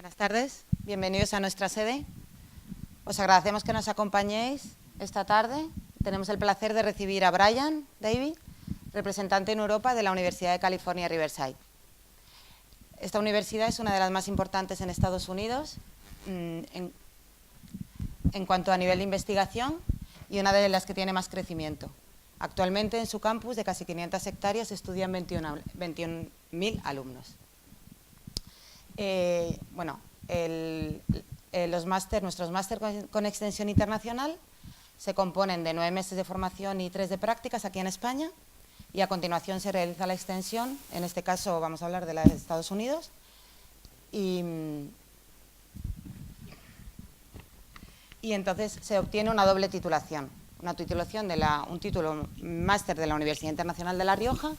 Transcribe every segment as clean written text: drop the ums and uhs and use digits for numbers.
Buenas tardes, bienvenidos a nuestra sede. Os agradecemos que nos acompañéis esta tarde. Tenemos el placer de recibir a Brian Davey, representante en Europa de la Universidad de California, Riverside. Esta universidad es una de las más importantes en Estados Unidos en cuanto a nivel de investigación y una de las que tiene más crecimiento. Actualmente en su campus de casi 500 hectáreas estudian 21.000 alumnos. Nuestros máster con extensión internacional se componen de 9 meses de formación y 3 de prácticas aquí en España, y a continuación se realiza la extensión. En este caso vamos a hablar de la de Estados Unidos, y entonces se obtiene una doble titulación, un título máster de la Universidad Internacional de La Rioja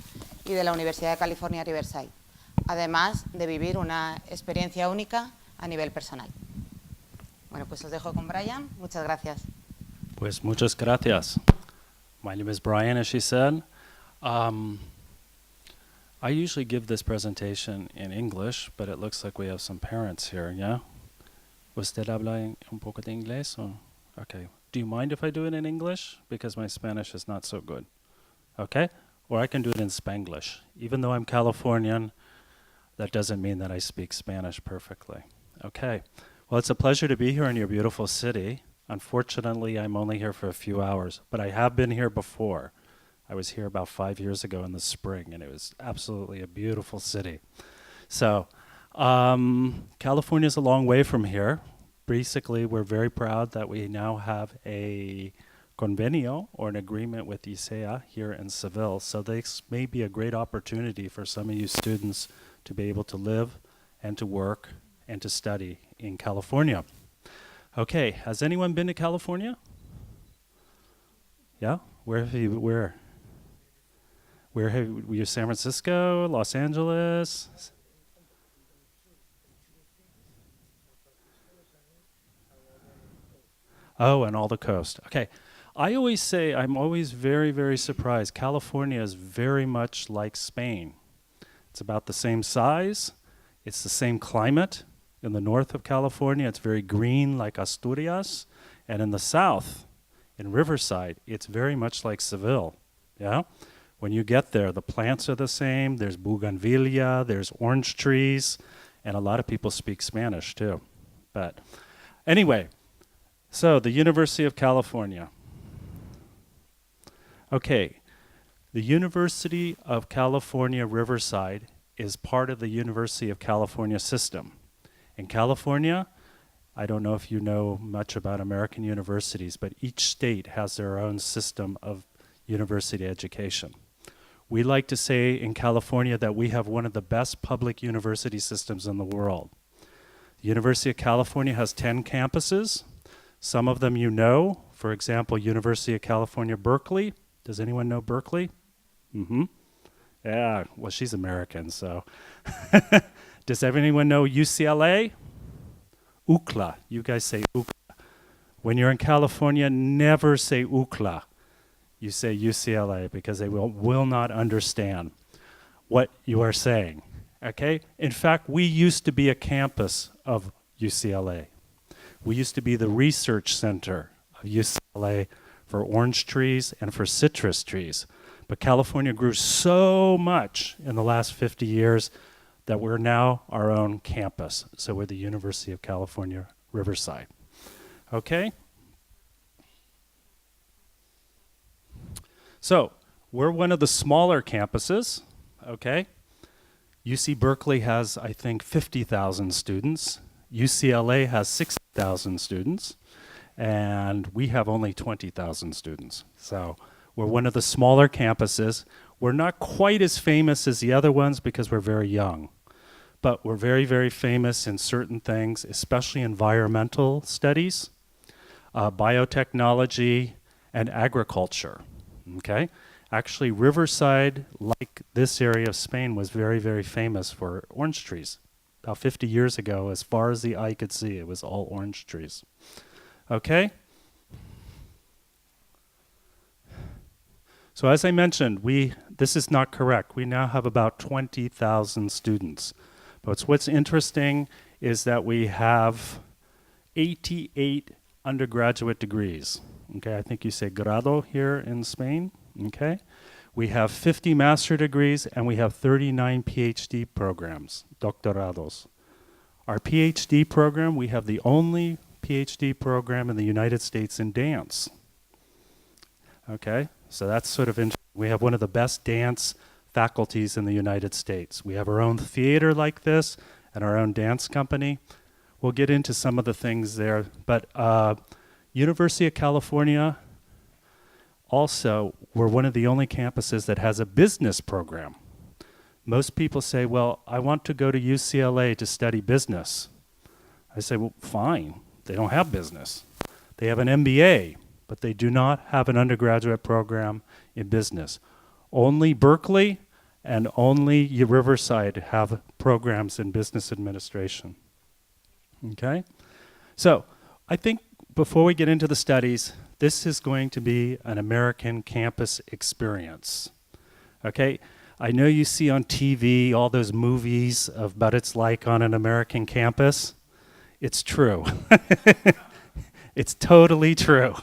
y de la Universidad de California, Riverside, además de vivir una experiencia única a nivel personal. Bueno, pues os dejo con Brian. Muchas gracias. Pues muchas gracias. My name is Brian, as she said. I usually give this presentation in English, but it looks like we have some parents here, yeah? ¿Usted habla un poco de inglés? Okay. Do you mind if I do it in English? Because my Spanish is not so good. Okay? Or I can do it in Spanglish. Even though I'm Californian, that doesn't mean that I speak Spanish perfectly. Okay. Well, it's a pleasure to be here in your beautiful city. Unfortunately, I'm only here for a few hours, but I have been here before. I was here about 5 years ago in the spring, and it was absolutely a beautiful city. So, California is a long way from here. Basically, we're very proud that we now have a convenio, or an agreement with ISAE here in Seville. So this may be a great opportunity for some of you students to be able to live and to work and to study in California. Okay, has anyone been to California? Yeah? Where have you, were you, San Francisco, Los Angeles? Oh, and all the coast. Okay. I always say, I'm always very, very surprised. California is very much like Spain. It's about the same size. It's the same climate. In the north of California, it's very green, like Asturias. And in the south, in Riverside, it's very much like Seville. Yeah? When you get there, the plants are the same. There's bougainvillea, there's orange trees, and a lot of people speak Spanish too. But anyway, so the University of California. Okay, the University of California, Riverside is part of the University of California system. In California, I don't know if you know much about American universities, but each state has their own system of university education. We like to say in California that we have one of the best public university systems in the world. The University of California has 10 campuses. Some of them you know. For example, University of California, Berkeley. Does anyone know Berkeley? Mm-hmm. Yeah, well, she's American, so. Does anyone know UCLA? UCLA. You guys say UCLA. When you're in California, never say UCLA. You say UCLA, because they will not understand what you are saying. Okay? In fact, we used to be a campus of UCLA. We used to be the research center of UCLA for orange trees and for citrus trees. But California grew so much in the last 50 years that we're now our own campus. So we're the University of California, Riverside. Okay? So we're one of the smaller campuses, okay? UC Berkeley has, I think, 50,000 students. UCLA has 60,000 students. And we have only 20,000 students. So we're one of the smaller campuses. We're not quite as famous as the other ones because we're very young. But we're very, very famous in certain things, especially environmental studies, biotechnology, and agriculture. Okay? Actually, Riverside, like this area of Spain, was very, very famous for orange trees. About 50 years ago, as far as the eye could see, it was all orange trees. Okay? So as I mentioned, this is not correct. We now have about 20,000 students. But what's interesting is that we have 88 undergraduate degrees. Okay, I think you say grado here in Spain. Okay, we have 50 master degrees and we have 39 PhD programs, doctorados. Our PhD program, we have the only PhD program in the United States in dance. Okay, so that's sort of interesting. We have one of the best dance faculties in the United States. We have our own theater like this and our own dance company. We'll get into some of the things there, but University of California, also, we're one of the only campuses that has a business program. Most people say, well, I want to go to UCLA to study business. I say, well, fine. They don't have business. They have an MBA, but they do not have an undergraduate program in business. Only Berkeley and only Riverside have programs in business administration. Okay? So, I think before we get into the studies, this is going to be an American campus experience. Okay? I know you see on TV all those movies of what it's like on an American campus. It's true. It's totally true.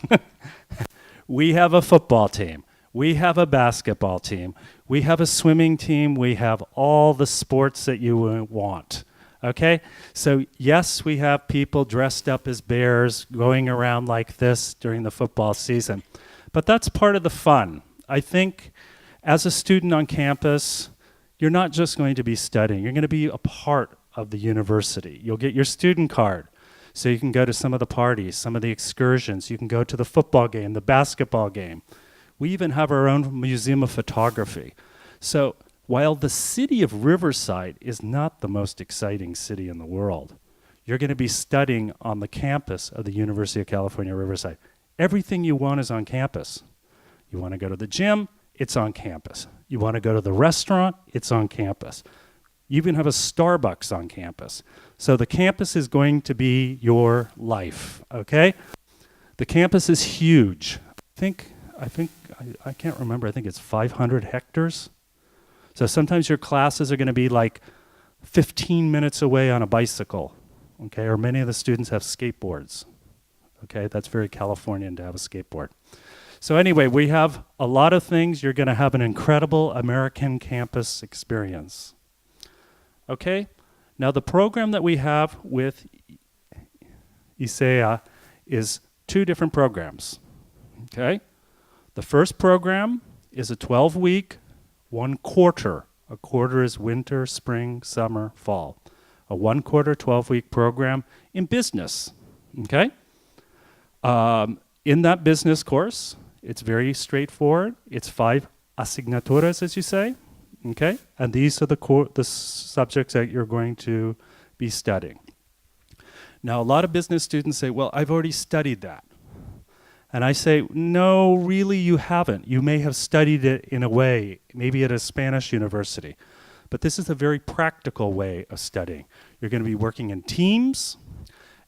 We have a football team. We have a basketball team. We have a swimming team. We have all the sports that you want. Okay? So yes, we have people dressed up as bears going around like this during the football season. But that's part of the fun. I think as a student on campus, you're not just going to be studying. You're going to be a part of the university. You'll get your student card, so you can go to some of the parties, some of the excursions. You can go to the football game, the basketball game. We even have our own museum of photography. So while the city of Riverside is not the most exciting city in the world, you're going to be studying on the campus of the University of California, Riverside. Everything you want is on campus. You want to go to the gym, it's on campus. You want to go to the restaurant, it's on campus. You even have a Starbucks on campus. So the campus is going to be your life, okay? The campus is huge. I can't remember, I think it's 500 hectares. So sometimes your classes are going to be like 15 minutes away on a bicycle, okay? Or many of the students have skateboards, okay? That's very Californian to have a skateboard. So anyway, we have a lot of things. You're going to have an incredible American campus experience. Okay? Now the program that we have with ISAE is 2 different programs. Okay? The first program is a 12-week, 1 quarter. A quarter is winter, spring, summer, fall. A 1 quarter, 12-week program in business. Okay? In that business course, it's very straightforward. It's 5 asignaturas, as you say. Okay? And these are the subjects that you're going to be studying. Now, a lot of business students say, well, I've already studied that. And I say, no, really you haven't. You may have studied it in a way, maybe at a Spanish university. But this is a very practical way of studying. You're going to be working in teams,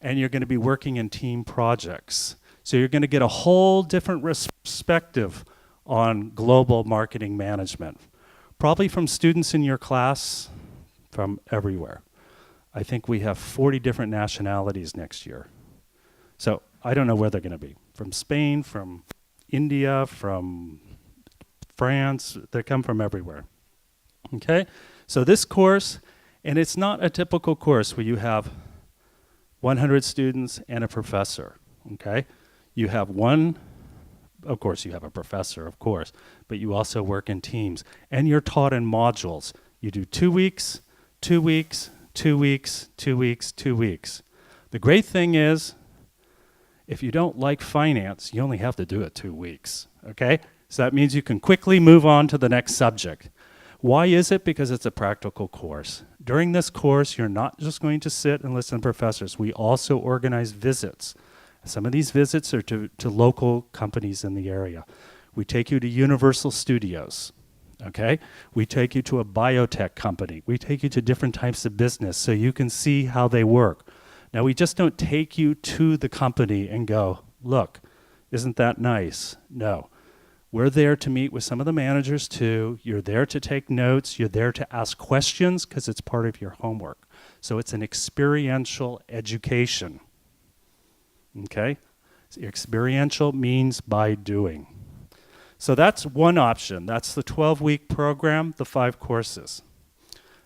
and you're going to be working in team projects. So you're going to get a whole different perspective on global marketing management. Probably from students in your class from everywhere. I think we have 40 different nationalities next year. So I don't know where they're going to be. From Spain, from India, from France, they come from everywhere. Okay? So this course, and it's not a typical course where you have 100 students and a professor. Okay? You have of course you have a professor, of course, but you also work in teams. And you're taught in modules. You do 2 weeks, 2 weeks, 2 weeks, 2 weeks, 2 weeks. The great thing is, if you don't like finance, you only have to do it 2 weeks, okay? So that means you can quickly move on to the next subject. Why is it? Because it's a practical course. During this course, you're not just going to sit and listen to professors. We also organize visits. Some of these visits are to local companies in the area. We take you to Universal Studios, okay? We take you to a biotech company. We take you to different types of business so you can see how they work. Now, we just don't take you to the company and go, look, isn't that nice? No. We're there to meet with some of the managers too. You're there to take notes. You're there to ask questions because it's part of your homework. So it's an experiential education. Okay? Experiential means by doing. So that's one option. That's the 12-week program, the 5 courses.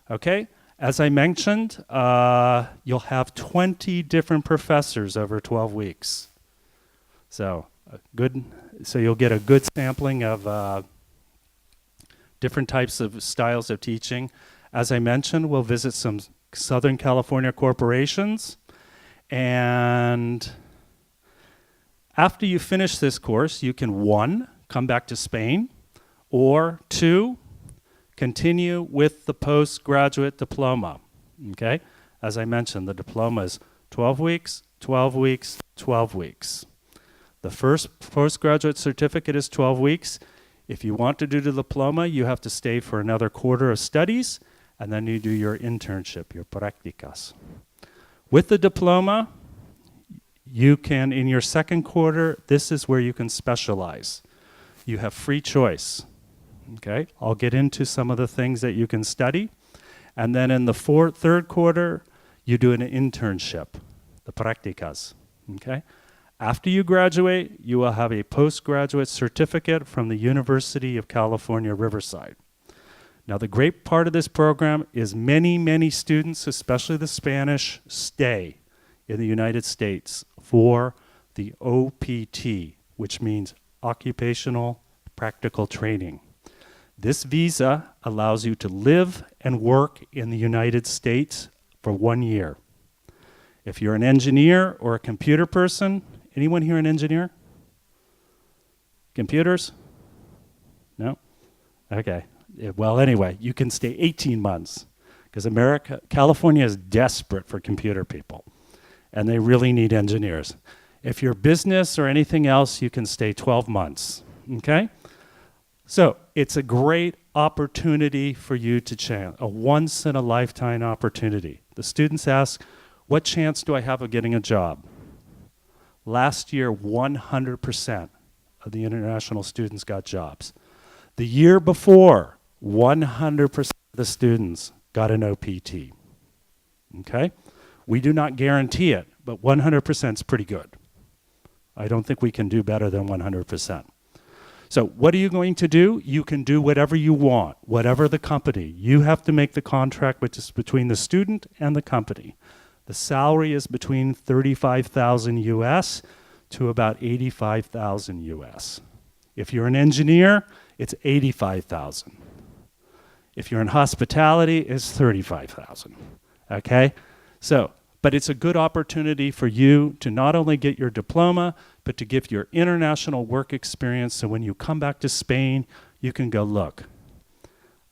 Okay? As I mentioned, you'll have 20 different professors over 12 weeks. So you'll get a good sampling of different types of styles of teaching. As I mentioned, we'll visit some Southern California corporations. And after you finish this course, you can 1, come back to Spain, or 2, continue with the postgraduate diploma. Okay? As I mentioned, the diploma is 12 weeks, 12 weeks, 12 weeks. The first postgraduate certificate is 12 weeks. If you want to do the diploma, you have to stay for another quarter of studies, and then you do your internship, your prácticas. With the diploma, you can, in your second quarter, this is where you can specialize. You have free choice. Okay? I'll get into some of the things that you can study. And then in the third quarter, you do an internship, the prácticas. Okay? After you graduate, you will have a postgraduate certificate from the University of California, Riverside. Now, the great part of this program is many, many students, especially the Spanish, stay in the United States for the OPT, which means Occupational Practical Training. This visa allows you to live and work in the United States for 1 year. If you're an engineer or a computer person, anyone here an engineer? Computers? No? Okay. Well, anyway, you can stay 18 months because California is desperate for computer people, and they really need engineers. If you're business or anything else, you can stay 12 months. Okay? So it's a great opportunity for you to chance, a once-in-a-lifetime opportunity. The students ask, what chance do I have of getting a job? Last year, 100% of the international students got jobs. The year before, 100% of the students got an OPT. Okay? We do not guarantee it, but 100% is pretty good. I don't think we can do better than 100%. So what are you going to do? You can do whatever you want, whatever the company. You have to make the contract which is between the student and the company. The salary is between $35,000 US to about $85,000 US. If you're an engineer, it's $85,000. If you're in hospitality, it's $35,000. Okay? So, but it's a good opportunity for you to not only get your diploma, but to give your international work experience so when you come back to Spain, you can go, look,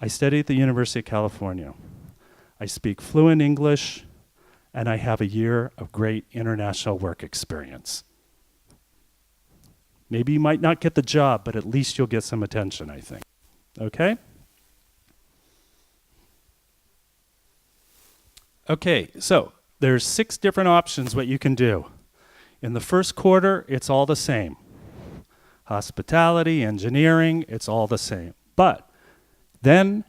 I studied at the University of California. I speak fluent English, and I have a year of great international work experience. Maybe you might not get the job, but at least you'll get some attention, I think. Okay? Okay, so there's 6 different options what you can do. In the first quarter, it's all the same. Hospitality, engineering, it's all the same. But then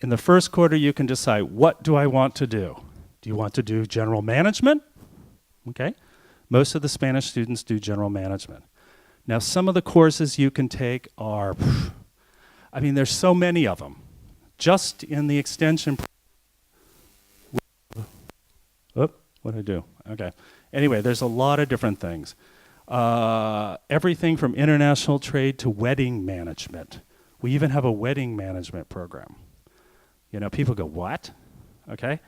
in the first quarter, you can decide, what do I want to do? Do you want to do general management? Okay. Most of the Spanish students do general management. Now, some of the courses you can take are, I mean, there's so many of them. Just in the extension. Oh, what did I do? Okay. Anyway, there's a lot of different things. Everything from international trade to wedding management. We even have a wedding management program. You know, people go, what? Okay.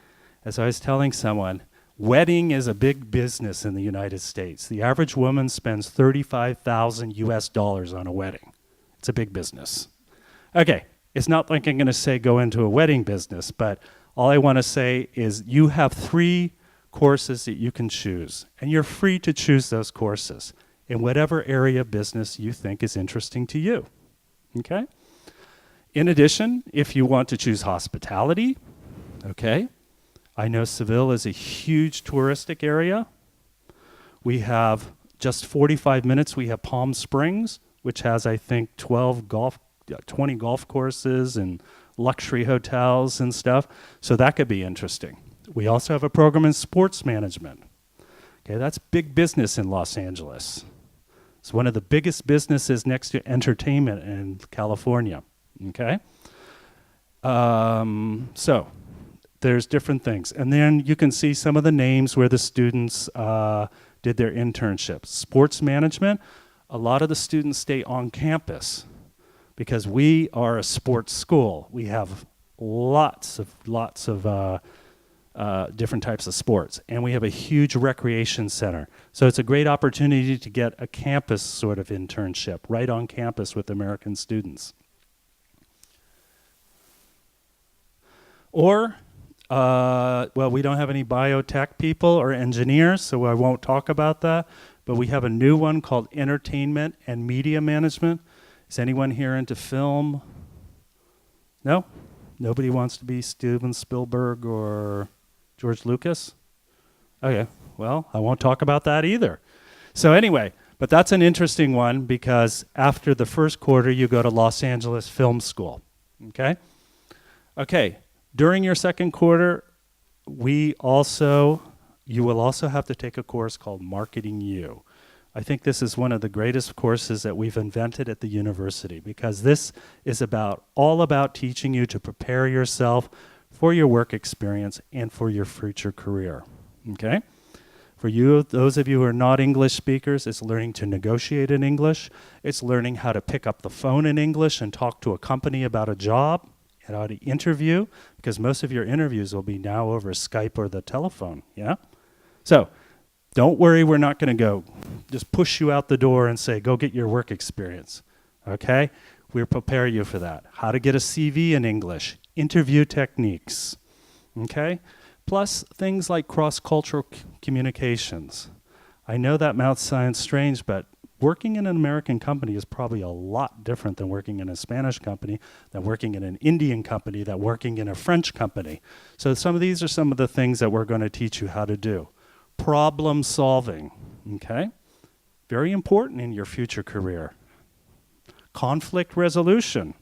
As I was telling someone, wedding is a big business in the United States. The average woman spends $35,000 US on a wedding. It's a big business. Okay, it's not like I'm going to say go into a wedding business, but all I want to say is you have 3 courses that you can choose, and you're free to choose those courses in whatever area of business you think is interesting to you. Okay? In addition, if you want to choose hospitality, okay, I know Seville is a huge touristic area. We have just 45 minutes, we have Palm Springs, which has, I think, 20 golf courses and luxury hotels and stuff. So that could be interesting. We also have a program in sports management. Okay, that's big business in Los Angeles. It's one of the biggest businesses next to entertainment in California. Okay? So there's different things. And then you can see some of the names where the students did their internships. Sports management, a lot of the students stay on campus because we are a sports school. We have lots of different types of sports. And we have a huge recreation center. So it's a great opportunity to get a campus sort of internship right on campus with American students. Or, well, we don't have any biotech people or engineers, so I won't talk about that. But we have a new one called Entertainment and Media Management. Is anyone here into film? No? Nobody wants to be Steven Spielberg or George Lucas? Okay, well, I won't talk about that either. So anyway, but that's an interesting one because after the first quarter, you go to Los Angeles Film School, okay? Okay, during your second quarter, you will also have to take a course called Marketing You. I think this is one of the greatest courses that we've invented at the university because this is all about teaching you to prepare yourself for your work experience and for your future career, okay? For you, those of you who are not English speakers, it's learning to negotiate in English. It's learning how to pick up the phone in English and talk to a company about a job and how to interview, because most of your interviews will be now over Skype or the telephone, yeah? So, don't worry, we're not going to go just push you out the door and say, go get your work experience, okay? We'll prepare you for that. How to get a CV in English, interview techniques, okay? Plus things like cross-cultural communications. I know that sounds strange, but working in an American company is probably a lot different than working in a Spanish company, than working in an Indian company, than working in a French company. So some of these are some of the things that we're going to teach you how to do. Problem solving, okay? Very important in your future career. Conflict resolution.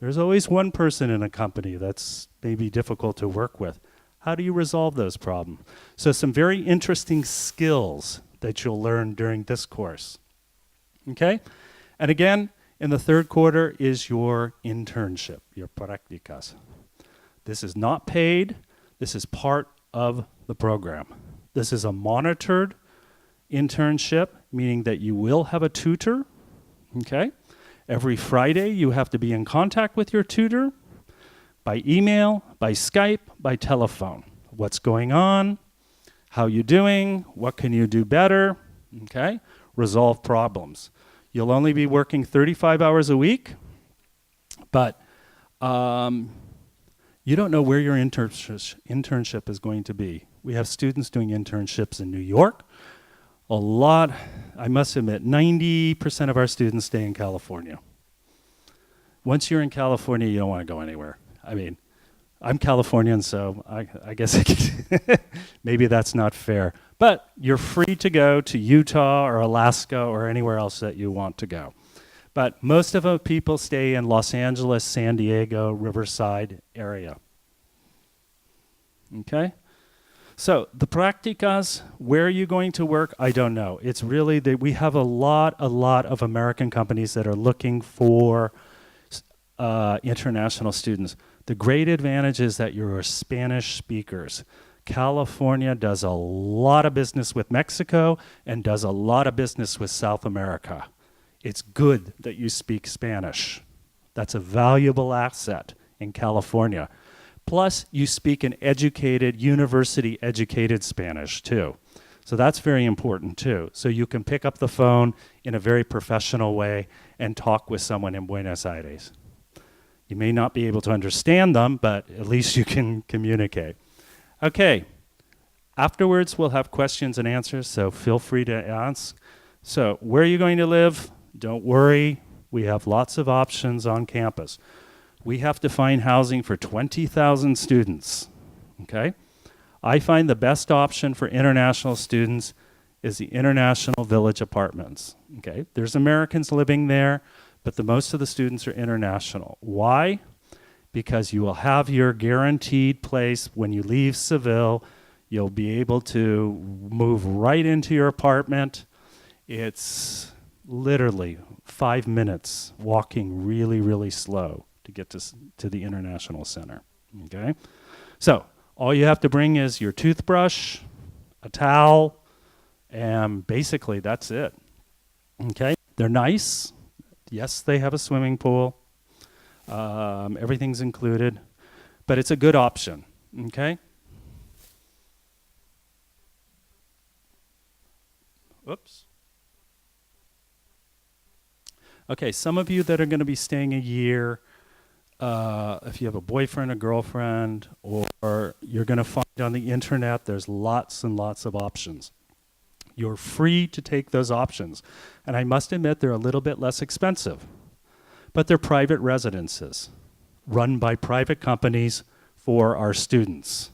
There's always one person in a company that's maybe difficult to work with. How do you resolve those problems? So some very interesting skills that you'll learn during this course, okay? And again, in the third quarter is your internship, your prácticas. This is not paid. This is part of the program. This is a monitored internship, meaning that you will have a tutor, okay? Every Friday, you have to be in contact with your tutor by email, by Skype, by telephone. What's going on? How you doing? What can you do better? Okay? Resolve problems. You'll only be working 35 hours a week, but you don't know where your internship is going to be. We have students doing internships in New York. A lot, I must admit, 90% of our students stay in California. Once you're in California, you don't want to go anywhere. I mean, I'm Californian, so I guess maybe that's not fair. But you're free to go to Utah or Alaska or anywhere else that you want to go. But most of the people stay in Los Angeles, San Diego, Riverside area. Okay? So the practicas, where are you going to work? I don't know. It's really, we have a lot of American companies that are looking for international students. The great advantage is that you're Spanish speakers. California does a lot of business with Mexico and does a lot of business with South America. It's good that you speak Spanish. That's a valuable asset in California. Plus, you speak an educated, university-educated Spanish, too. So that's very important, too. So you can pick up the phone in a very professional way and talk with someone in Buenos Aires. You may not be able to understand them, but at least you can communicate. Okay. Afterwards, we'll have questions and answers, so feel free to ask. So where are you going to live? Don't worry. We have lots of options on campus. We have to find housing for 20,000 students, okay? I find the best option for international students is the International Village Apartments. Okay, there's Americans living there, but most of the students are international. Why? Because you will have your guaranteed place when you leave Seville. You'll be able to move right into your apartment. It's literally 5 minutes walking really, really slow to get to the International Center. Okay, so all you have to bring is your toothbrush, a towel, and basically that's it. Okay, they're nice. Yes, they have a swimming pool. Everything's included, but it's a good option. Okay. Oops. Okay, some of you that are going to be staying a year, if you have a boyfriend, a girlfriend, or you're going to find on the internet, there's lots and lots of options. You're free to take those options. And I must admit, they're a little bit less expensive. But they're private residences run by private companies for our students.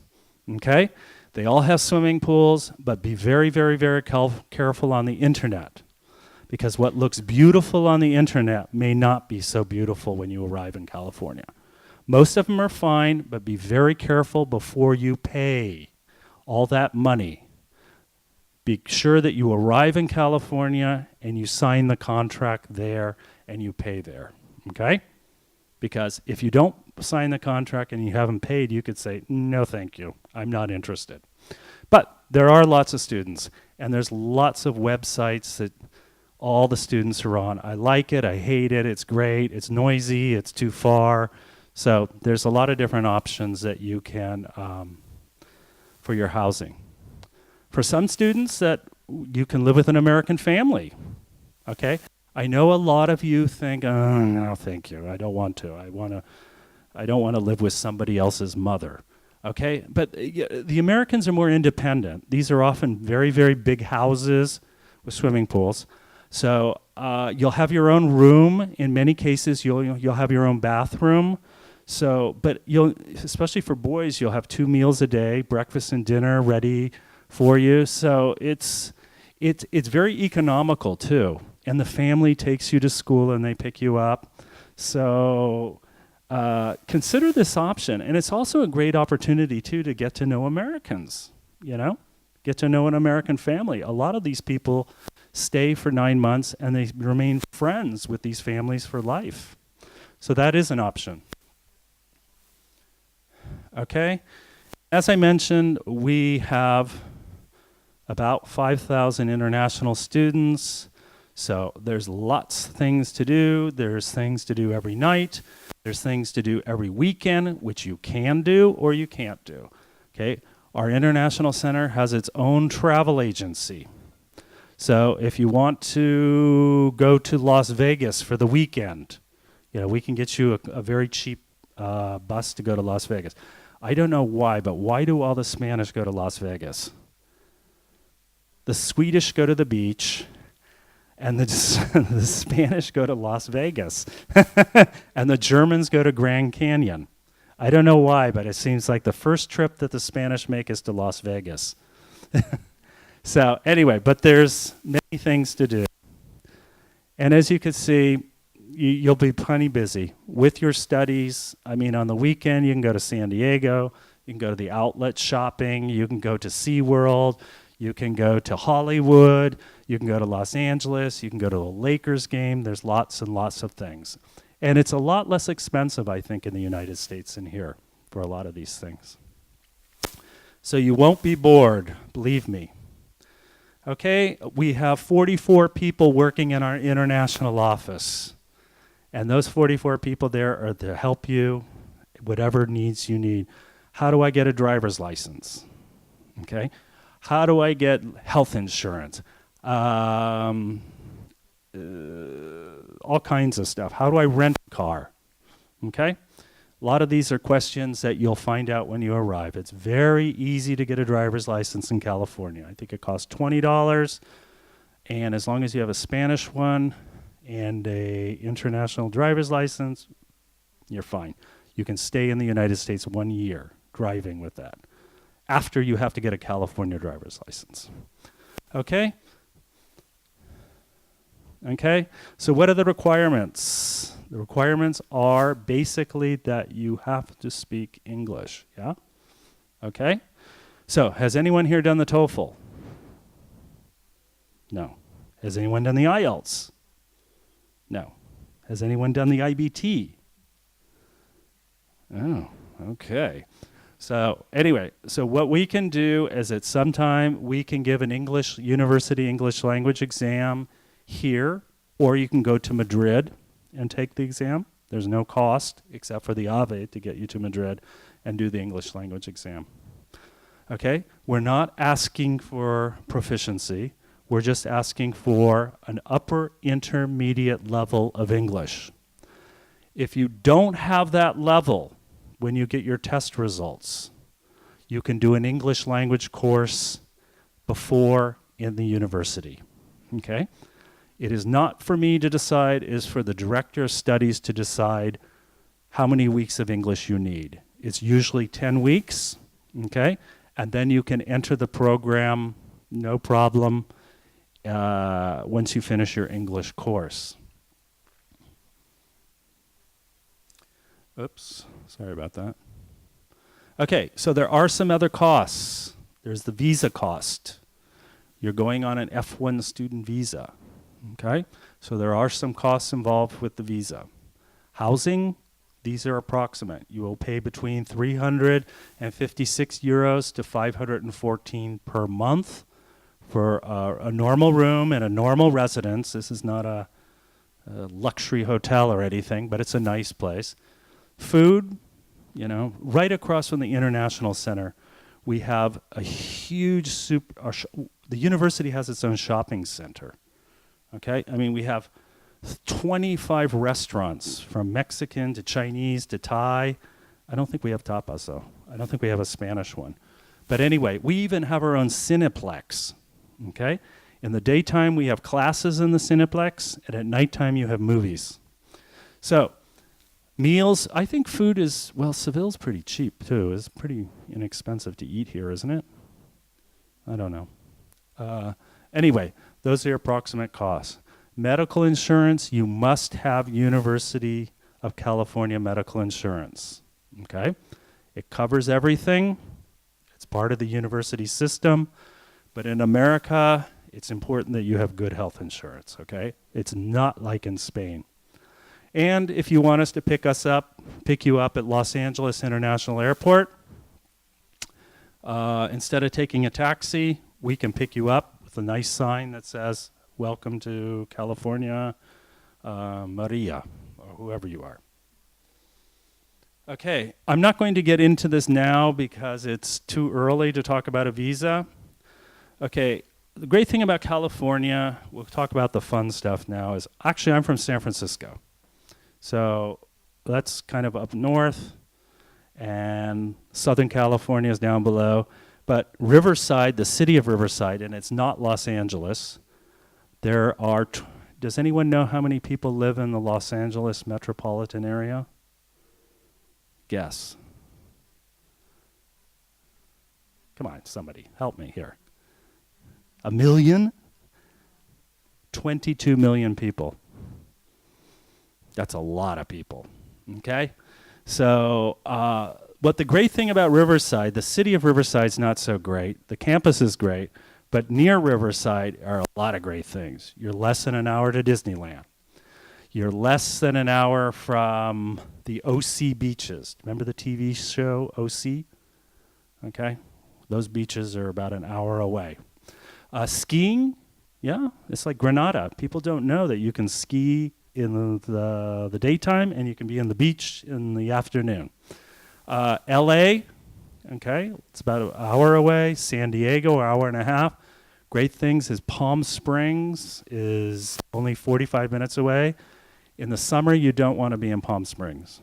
Okay? They all have swimming pools, but be very, very, very careful on the internet. Because what looks beautiful on the internet may not be so beautiful when you arrive in California. Most of them are fine, but be very careful before you pay all that money. Be sure that you arrive in California and you sign the contract there and you pay there, okay? Because if you don't sign the contract and you haven't paid, you could say, no, thank you, I'm not interested. But there are lots of students, and there's lots of websites that all the students are on. I like it, I hate it, it's great, it's noisy, it's too far. So there's a lot of different options that you can, for your housing. For some students, that you can live with an American family, okay? I know a lot of you think, oh, no, thank you, I don't want to. I don't want to live with somebody else's mother, okay? But the Americans are more independent. These are often very, very big houses with swimming pools. So you'll have your own room. In many cases, you'll have your own bathroom. So, but especially for boys, you'll have 2 meals a day, breakfast and dinner ready for you. So it's very economical too. And the family takes you to school and they pick you up. So consider this option. And it's also a great opportunity too to get to know Americans, get to know an American family. A lot of these people stay for 9 months and they remain friends with these families for life. So that is an option. Okay. As I mentioned, we have about 5,000 international students. So there's lots of things to do. There's things to do every night. There's things to do every weekend, which you can do or you can't do. Okay. Our International Center has its own travel agency. So if you want to go to Las Vegas for the weekend, we can get you a very cheap bus to go to Las Vegas. I don't know why, but why do all the Spanish go to Las Vegas? The Swedish go to the beach, and the Spanish go to Las Vegas, and the Germans go to Grand Canyon. I don't know why, but it seems like the first trip that the Spanish make is to Las Vegas. So anyway, but there's many things to do. And as you can see, you'll be plenty busy with your studies. I mean, on the weekend, you can go to San Diego, you can go to the outlet shopping, you can go to SeaWorld, you can go to Hollywood, you can go to Los Angeles, you can go to a Lakers game. There's lots and lots of things. And it's a lot less expensive, I think, in the United States than here for a lot of these things. So you won't be bored, believe me. Okay, we have 44 people working in our international office. And those 44 people there are to help you, whatever needs you need. How do I get a driver's license? Okay. How do I get health insurance? All kinds of stuff. How do I rent a car? Okay. A lot of these are questions that you'll find out when you arrive. It's very easy to get a driver's license in California. I think it costs $20. And as long as you have a Spanish one, and a international driver's license, you're fine. You can stay in the United States 1 year driving with that. After you have to get a California driver's license. Okay? Okay? So what are the requirements? The requirements are basically that you have to speak English, yeah? Okay? So, has anyone here done the TOEFL? No. Has anyone done the IELTS? No. Has anyone done the IBT? Oh, okay. So anyway, so what we can do is at some time we can give an university English language exam here, or you can go to Madrid and take the exam. There's no cost except for the AVE to get you to Madrid and do the English language exam. Okay? We're not asking for proficiency. We're just asking for an upper intermediate level of English. If you don't have that level when you get your test results, you can do an English language course before in the university. Okay? It is not for me to decide, it is for the director of studies to decide how many weeks of English you need. It's usually 10 weeks, okay? And then you can enter the program, no problem, once you finish your English course. Oops, sorry about that. Okay, so there are some other costs. There's the visa cost. You're going on an F1 student visa, okay? So there are some costs involved with the visa. Housing, these are approximate. You will pay between 356 euros to 514 per month for a normal room and a normal residence. This is not a luxury hotel or anything, but it's a nice place. Food, you know, right across from the International Center, we have a huge the university has its own shopping center. Okay? I mean, we have 25 restaurants from Mexican to Chinese to Thai. I don't think we have tapas, though. I don't think we have a Spanish one. But anyway, we even have our own Cineplex. Okay? In the daytime, we have classes in the Cineplex, and at nighttime, you have movies. So, meals, I think food is, well, Seville's pretty cheap, too. It's pretty inexpensive to eat here, isn't it? I don't know. Anyway, those are your approximate costs. Medical insurance, you must have University of California medical insurance, okay? It covers everything. It's part of the university system. But in America, it's important that you have good health insurance, okay? It's not like in Spain. And if you want us to pick you up at Los Angeles International Airport, instead of taking a taxi, we can pick you up with a nice sign that says, "Welcome to California, Maria," or whoever you are. Okay, I'm not going to get into this now because it's too early to talk about a visa. Okay, the great thing about California, we'll talk about the fun stuff now, is actually I'm from San Francisco. So that's kind of up north, and Southern California is down below. But Riverside, the city of Riverside, and it's not Los Angeles, there are, does anyone know how many people live in the Los Angeles metropolitan area? Guess. Come on, somebody, help me here. 1 million? 22 million people. That's a lot of people, okay? So what the great thing about Riverside, the city of Riverside's not so great. The campus is great, but near Riverside are a lot of great things. You're less than an hour to Disneyland. You're less than an hour from the OC beaches. Remember the TV show OC? Okay? Those beaches are about an hour away. Skiing, yeah, it's like Granada. People don't know that you can ski in the daytime and you can be in the beach in the afternoon. LA, okay, it's about an hour away. San Diego, an hour and a half. Great things is Palm Springs is only 45 minutes away. In the summer, you don't want to be in Palm Springs.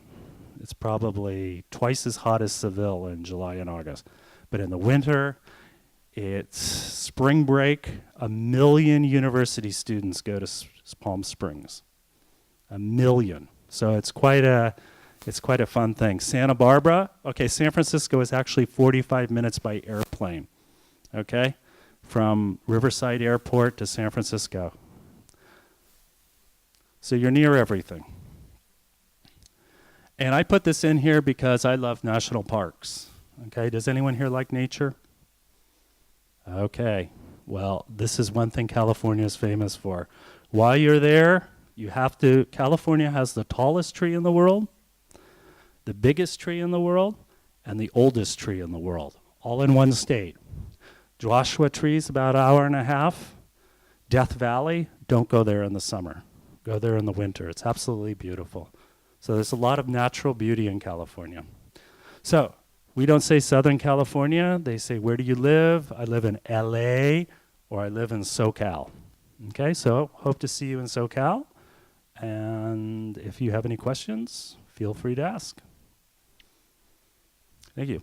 It's probably twice as hot as Seville in July and August. But in the winter, it's spring break. 1 million university students go to Palm Springs. 1 million. So it's quite a fun thing. Santa Barbara, okay, San Francisco is actually 45 minutes by airplane. Okay? from Riverside Airport to San Francisco. So you're near everything. And I put this in here because I love national parks. Okay, does anyone here like nature? Okay, well, this is one thing California is famous for. While you're there, California has the tallest tree in the world, the biggest tree in the world, and the oldest tree in the world, all in one state. Joshua Tree's about an hour and a half. Death Valley, don't go there in the summer. Go there in the winter. It's absolutely beautiful. So there's a lot of natural beauty in California. So we don't say Southern California. They say, where do you live? I live in LA, or I live in SoCal. Okay, so hope to see you in SoCal. And if you have any questions, feel free to ask. Thank you.